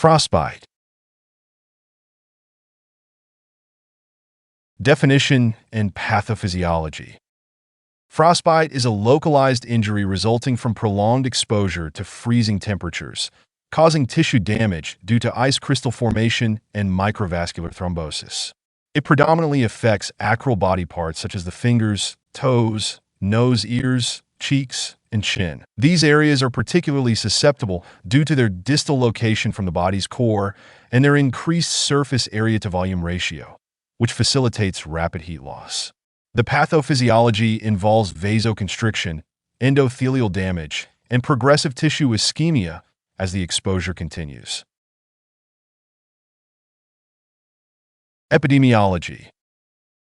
Frostbite. Definition and pathophysiology. Frostbite is a localized injury resulting from prolonged exposure to freezing temperatures, causing tissue damage due to ice crystal formation and microvascular thrombosis. It predominantly affects acral body parts such as the fingers, toes, nose, ears, cheeks, and chin. These areas are particularly susceptible due to their distal location from the body's core and their increased surface area to volume ratio, which facilitates rapid heat loss. The pathophysiology involves vasoconstriction, endothelial damage, and progressive tissue ischemia as the exposure continues. Epidemiology.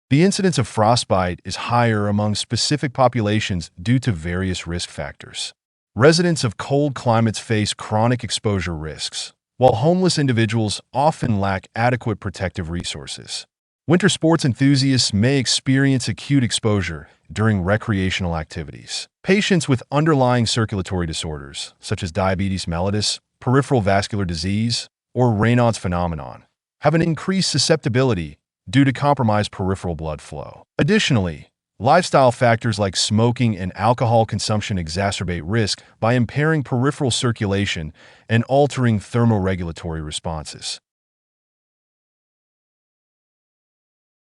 The incidence of frostbite is higher among specific populations due to various risk factors. Residents of cold climates face chronic exposure risks, while homeless individuals often lack adequate protective resources. Winter sports enthusiasts may experience acute exposure during recreational activities. Patients with underlying circulatory disorders, such as diabetes mellitus, peripheral vascular disease, or Raynaud's phenomenon, have an increased susceptibility due to compromised peripheral blood flow. Additionally, lifestyle factors like smoking and alcohol consumption exacerbate risk by impairing peripheral circulation and altering thermoregulatory responses.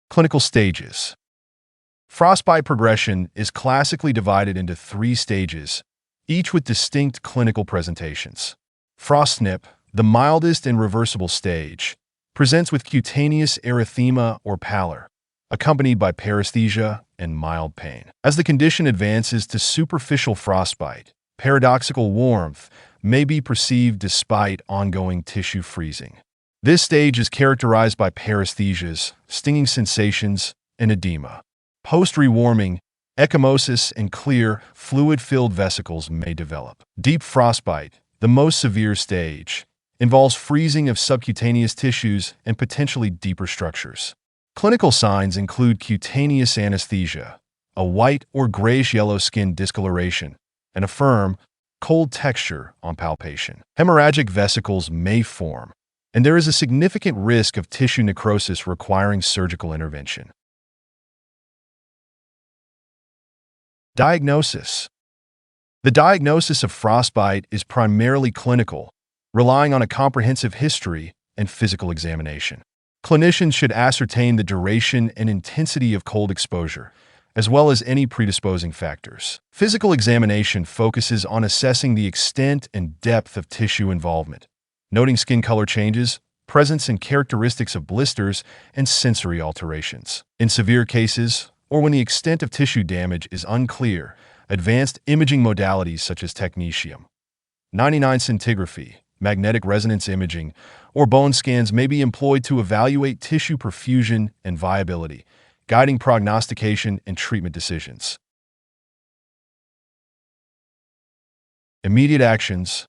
Clinical stages. Frostbite progression is classically divided into 3 stages, each with distinct clinical presentations. Frostnip, the mildest and reversible stage, presents with cutaneous erythema or pallor, accompanied by paresthesia and mild pain. As the condition advances to superficial frostbite, paradoxical warmth may be perceived despite ongoing tissue freezing. This stage is characterized by paresthesias, stinging sensations, and edema. Post-rewarming, ecchymosis and clear, fluid-filled vesicles may develop. Deep frostbite, the most severe stage, involves freezing of subcutaneous tissues and potentially deeper structures. Clinical signs include cutaneous anesthesia, a white or grayish-yellow skin discoloration, and a firm, cold texture on palpation. Hemorrhagic vesicles may form, and there is a significant risk of tissue necrosis requiring surgical intervention. Diagnosis. The diagnosis of frostbite is primarily clinical, relying on a comprehensive history and physical examination. Clinicians should ascertain the duration and intensity of cold exposure, as well as any predisposing factors. Physical examination focuses on assessing the extent and depth of tissue involvement, noting skin color changes, presence and characteristics of blisters, and sensory alterations. In severe cases, or when the extent of tissue damage is unclear, advanced imaging modalities such as technetium, 99 scintigraphy, magnetic resonance imaging, or bone scans may be employed to evaluate tissue perfusion and viability, guiding prognostication and treatment decisions. Immediate actions.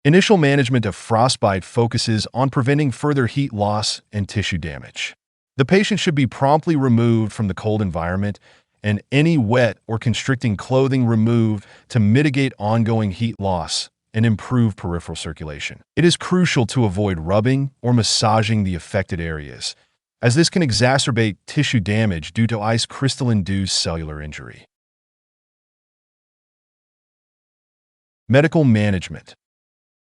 Initial management of frostbite focuses on preventing further heat loss and tissue damage. The patient should be promptly removed from the cold environment and any wet or constricting clothing removed to mitigate ongoing heat loss and improve peripheral circulation. It is crucial to avoid rubbing or massaging the affected areas, as this can exacerbate tissue damage due to ice crystal-induced cellular injury. Medical management.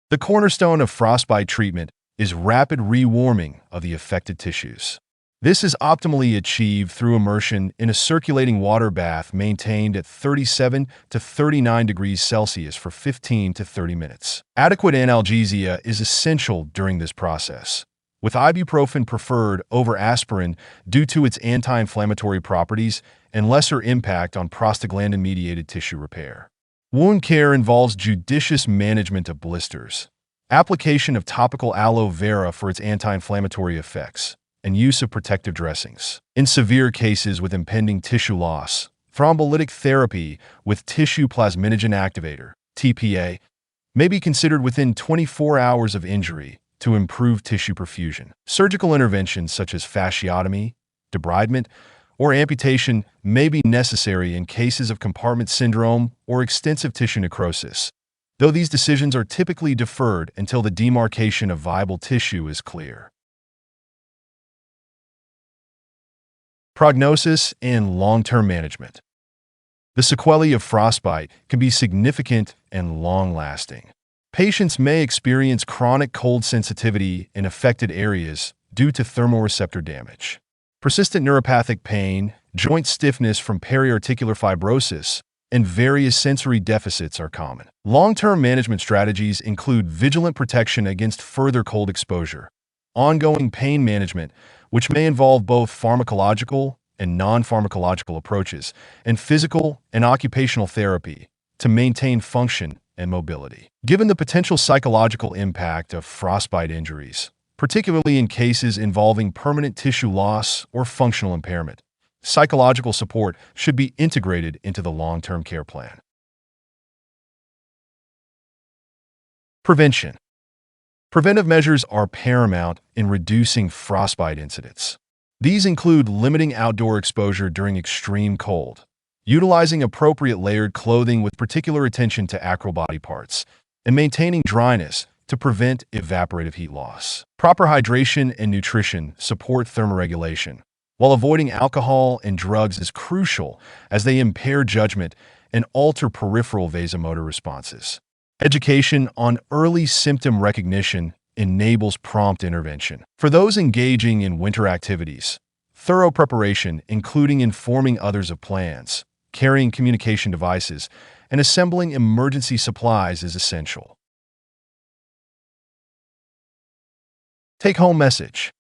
The cornerstone of frostbite treatment is rapid rewarming of the affected tissues. This is optimally achieved through immersion in a circulating water bath maintained at 37 to 39 degrees Celsius for 15 to 30 minutes. Adequate analgesia is essential during this process, with ibuprofen preferred over aspirin due to its anti-inflammatory properties and lesser impact on prostaglandin-mediated tissue repair. Wound care involves judicious management of blisters, application of topical aloe vera for its anti-inflammatory effects, and use of protective dressings. In severe cases with impending tissue loss, thrombolytic therapy with tissue plasminogen activator, TPA, may be considered within 24 hours of injury to improve tissue perfusion. Surgical interventions such as fasciotomy, debridement, or amputation may be necessary in cases of compartment syndrome or extensive tissue necrosis. though these decisions are typically deferred until the demarcation of viable tissue is clear. Prognosis and long-term management. The sequelae of frostbite can be significant and long-lasting. Patients may experience chronic cold sensitivity in affected areas due to thermoreceptor damage. Persistent neuropathic pain, joint stiffness from periarticular fibrosis, and various sensory deficits are common. Long-term management strategies include vigilant protection against further cold exposure, ongoing pain management, which may involve both pharmacological and non-pharmacological approaches, and physical and occupational therapy to maintain function and mobility. Given the potential psychological impact of frostbite injuries, particularly in cases involving permanent tissue loss or functional impairment, psychological support should be integrated into the long-term care plan. Prevention. Preventive measures are paramount in reducing frostbite incidents. These include limiting outdoor exposure during extreme cold, utilizing appropriate layered clothing with particular attention to acral body parts, and maintaining dryness to prevent evaporative heat loss. Proper hydration and nutrition support thermoregulation, while avoiding alcohol and drugs is crucial as they impair judgment and alter peripheral vasomotor responses. Education on early symptom recognition enables prompt intervention. For those engaging in winter activities, thorough preparation, including informing others of plans, carrying communication devices, and assembling emergency supplies is essential. Take-home message.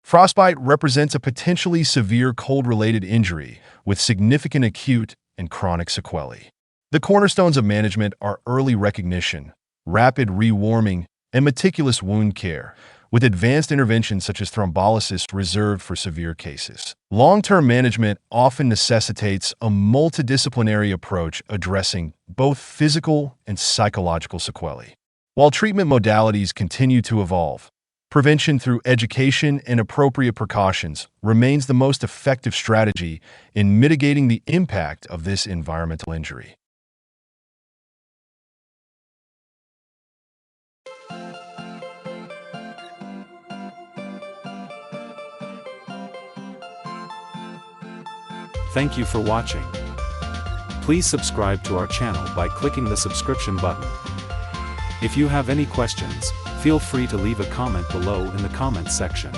Frostbite represents a potentially severe cold-related injury with significant acute and chronic sequelae. The cornerstones of management are early recognition, rapid rewarming, and meticulous wound care, with advanced interventions such as thrombolysis reserved for severe cases. Long-term management often necessitates a multidisciplinary approach addressing both physical and psychological sequelae. While treatment modalities continue to evolve, prevention through education and appropriate precautions remains the most effective strategy in mitigating the impact of this environmental injury. Thank you for watching. Please subscribe to our channel by clicking the subscription button. If you have any questions, feel free to leave a comment below in the comments section.